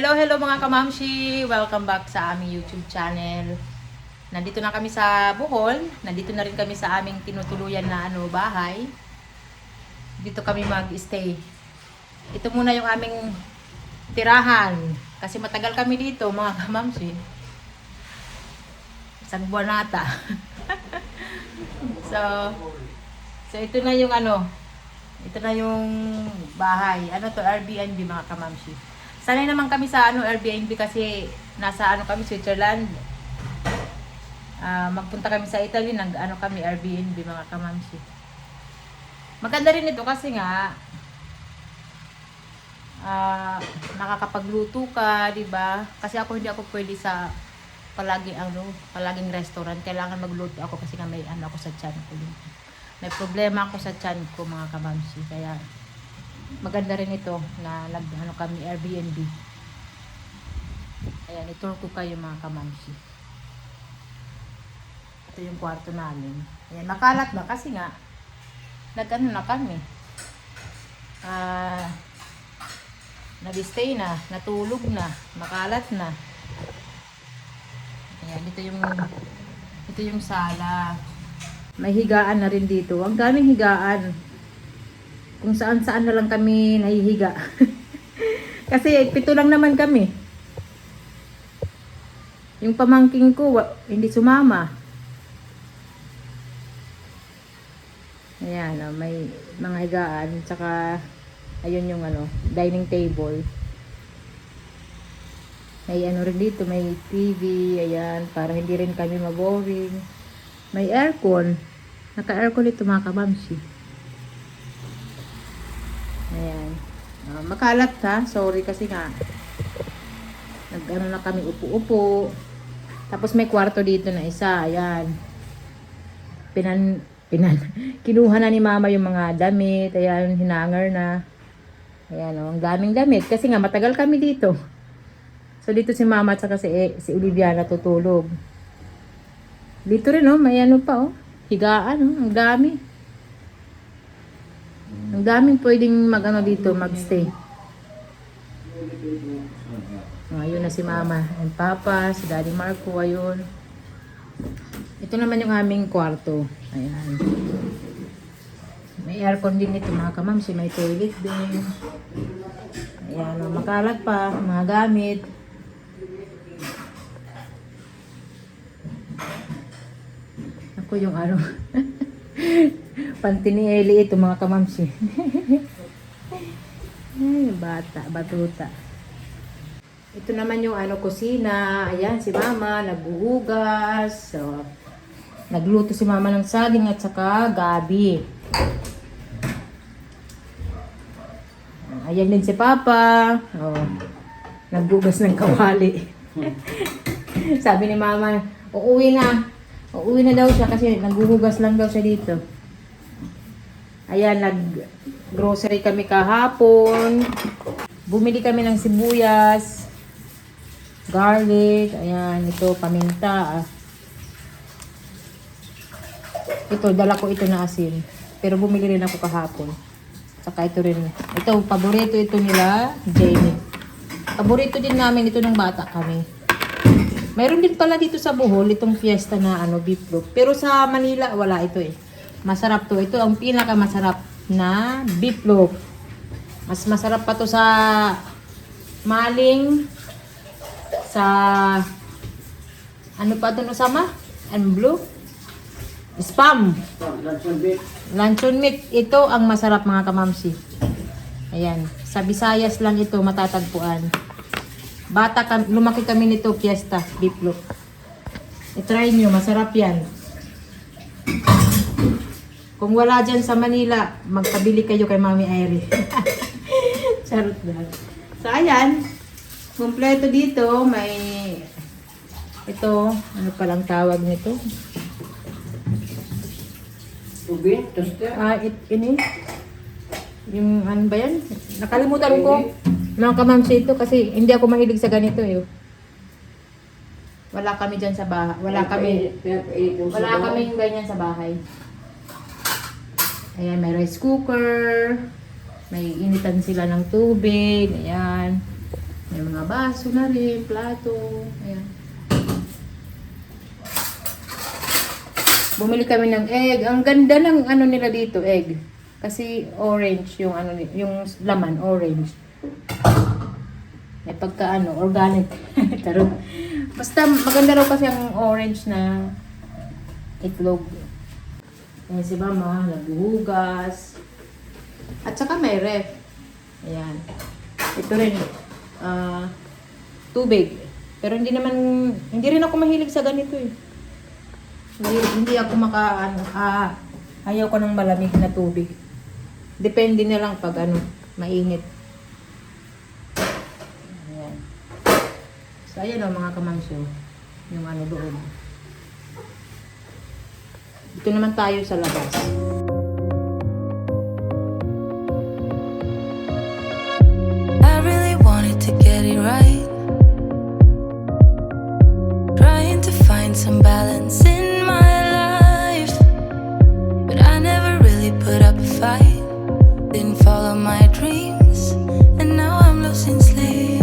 Hello mga kamamshi! Welcome back sa aming YouTube channel. Nandito na kami sa Bohol. Nandito na rin kami sa aming tinutuluyan na bahay. Dito kami mag-stay. Ito muna yung aming tirahan. Kasi matagal kami dito mga kamamshi. Isang buwan nata. so ito na yung ito na yung bahay. Airbnb mga kamamshi. Sanay naman kami sa Airbnb kasi nasa kami Switzerland. Magpunta kami sa Italy, kami Airbnb mga kamamshi. Maganda rin ito kasi nga nakakapagluto ka, 'di ba? Kasi hindi ako pwede sa palaging restaurant. Kailangan magluto ako kasi nga may ako sa tiyan ko. May problema ako sa tiyan ko mga kamamshi. Kaya maganda rin ito na kami Airbnb. Ayan, i-tour ko kayo mga kamamshi. Ito yung kwarto namin. Ayan, makalat ba? Kasi nga, na kami. Nag-stay na, natulog na, makalat na. Ayan, ito yung sala. May higaan na rin dito. Ang daming higaan. Kung saan na lang kami nahihiga. Kasi 7 lang naman kami. Yung pamangking ko hindi sumama. Ayan, may mga higaan, tsaka ayun yung dining table. May rin dito, may TV, ayan, para hindi rin kami maboring. May aircon. Naka-aircon ito mga kamamshi. Ayan. Makalat ha. Sorry kasi nga. Na kami upo-upo. Tapos may kwarto dito na isa. Ayan. Kinuha na ni mama yung mga damit. Ayan. Hinanger na. Ayan. Ang daming damit. Kasi nga matagal kami dito. So dito si mama at saka si Olivia natutulog. Dito rin may pa higaan ang dami. Ang daming pwedeng dito, magstay. Ayun na si Mama and Papa, si Daddy Marco, ayun. Ito naman yung aming kwarto. Ayan. May aircon din ito mga kamamshi, may toilet din. Ayan, makalat pa, mga gamit. Ako yung panty ni Eli ito mga kamamshi. Ay, batuta. Ito naman yung kusina. Ayan, si Mama naghuhugas. So, nagluto si Mama ng saging at saka gabi. Ayan din si Papa. Naghugas ng kawali. Sabi ni Mama, uuwi na daw siya kasi naghuhugas lang daw siya dito. Ayan, nag-grocery kami kahapon. Bumili kami ng sibuyas, garlic, ayan, ito, paminta. Ito, dala ko ito na asin. Pero bumili rin ako kahapon. Saka ito rin. Ito, paborito ito nila, Jamie. Paborito din namin ito ng bata kami. Mayroon din pala dito sa Bohol, itong fiesta na beef loaf. Pero sa Manila, wala ito Masarap to. Ito ang pinakamasarap na beef loaf. Mas masarap pa to sa maling, sa pa to no sama? And blue? Spam. Luncheon meat. Ito ang masarap mga kamamshi. Ayan. Sa Visayas lang ito matatagpuan. Lumaki kami nito, fiesta, beef loaf. I-try nyo, masarap yan. Kung wala dyan sa Manila, magpabili kayo kay Mami Airy. Charot lang. So, ayan. Kompleto dito. May ito. Palang tawag nito? Tubig? Toaster? Ini. Yung ba yan? Nakalimutan ko. Mga kamamshi ito kasi hindi ako mahilig sa ganito Wala kami dyan sa bahay. Wala kami ganyan sa bahay. Ayan, may rice cooker. May initan sila ng tubig. Ayan. May mga baso na rin, plato. Ayan. Bumili kami ng egg. Ang ganda ng ano nila dito, egg. Kasi orange yung ano yung laman, orange. May pagka ano, organic. Tarot. Basta maganda raw kasi ang orange na itlog. Ayan si Mama, naghuhugas. At saka may ref. Ayan. Ito rin, tubig. Pero hindi rin ako mahilig sa ganito eh. Hindi ako ayaw ko ng malamig na tubig. Depende na lang pag mainit. Ayan. So, ayan o mga kamamsyo. Yung doon. Dito naman tayo sa labas. I really wanted to get it right. Trying to find some balance in my life. But I never really put up a fight. Didn't follow my dreams. And now I'm losing sleep.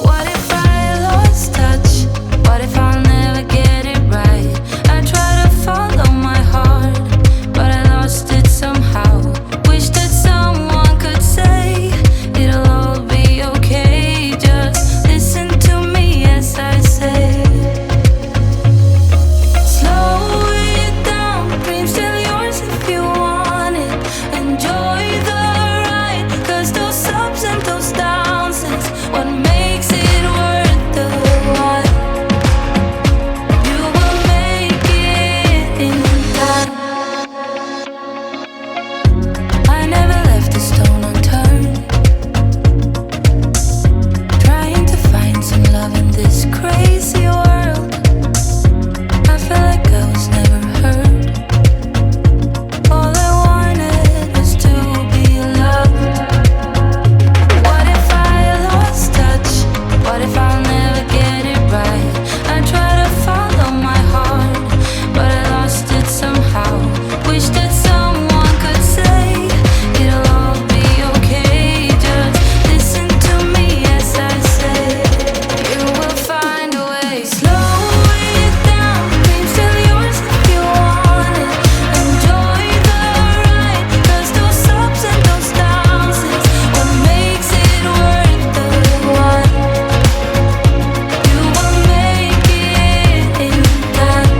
What if I lost touch? What if I'll never get it right? I try to follow my heart, but I lost it somehow. Wish that someone could say it'll all be okay. Just listen to me as I say. Slow it down, dreams still yours if you want it. Enjoy the ride, 'cause those ups and those downs is what makes it worth the while. You will make it in time. I never left a stone unturned, trying to find some love in this crazy world. I felt like I was never heard. All I wanted was to be loved. What if I lost touch? What if I'll never get it right? I try to follow my heart, but I lost it somehow. Wish that someone could say it'll all be okay. Just listen to me as I say. You will find a way. Slow it down, dreams still yours if you want it. Enjoy the ride, 'cause those ups and those downs is what makes it worth the while. You will make it in time.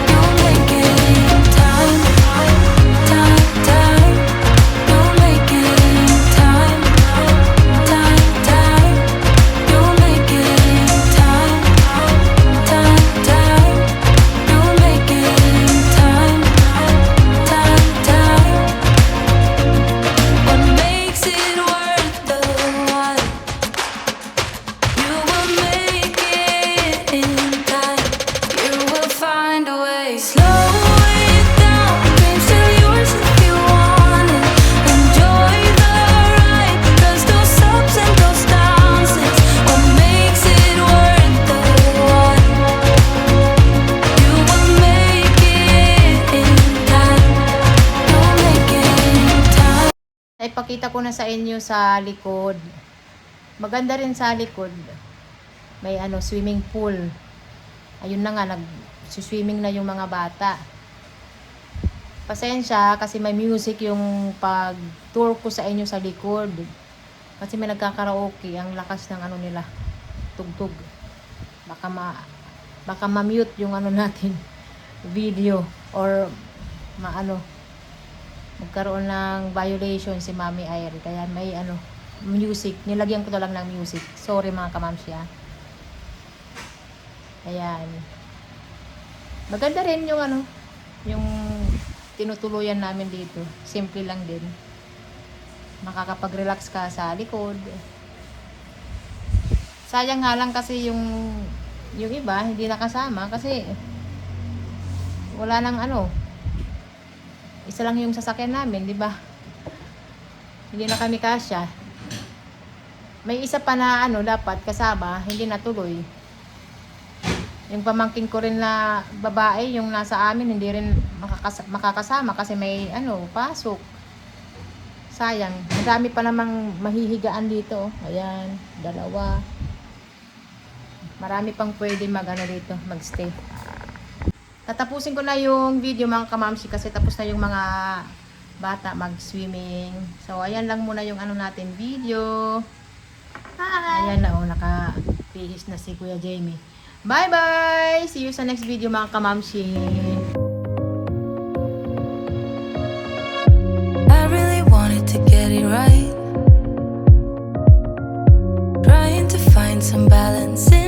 You'll make it in time. Time, time. You'll make it in time. Time, time. You'll make it in time. Time, time. You'll make it in time. Time, time. What makes it worth the while? You will make it in time. You will find a way. Slow it down, dreams still yours if you want it. Enjoy the ride, 'cause those ups and those downs is what makes it worth the while. You will make it in time. You'll make it in time. Ipakita ko na sa inyo sa likod. Maganda rin sa likod. May swimming pool. Ayun na nga, nag-swimming na yung mga bata. Pasensya kasi may music yung pag-tour ko sa inyo sa likod. Kasi may nagkakaraoke. Ang lakas ng nila. Tugtog. Baka ma-mute yung natin. Video. Or magkaroon ng violation si Mami Aire. Kaya may music. Nilagyan ko to lang ng music. Sorry mga kamamsya. Ayan. Maganda rin yung yung tinutuluyan namin dito. Simple lang din. Makakapag-relax ka sa likod. Sayang nga lang kasi yung iba hindi nakasama kasi wala nang isa lang yung sasakyan namin, di ba? Hindi na kami kasya. May isa pa na dapat kasama, hindi natuloy. Yung pamangkin ko rin na babae, yung nasa amin, hindi rin makakasama kasi may pasok. sayang. Madami pa namang mahihigaan dito. Ayan, 2. Marami pang pwede dito, magstay. Tatapusin ko na yung video mga kamamsi kasi tapos na yung mga bata mag-swimming. So, ayan lang muna yung natin video. Ayan na nakapihis na si Kuya Jamie. Bye-bye! See you sa next video mga kamamsi. I really wanted to get it right. Trying to find some balance in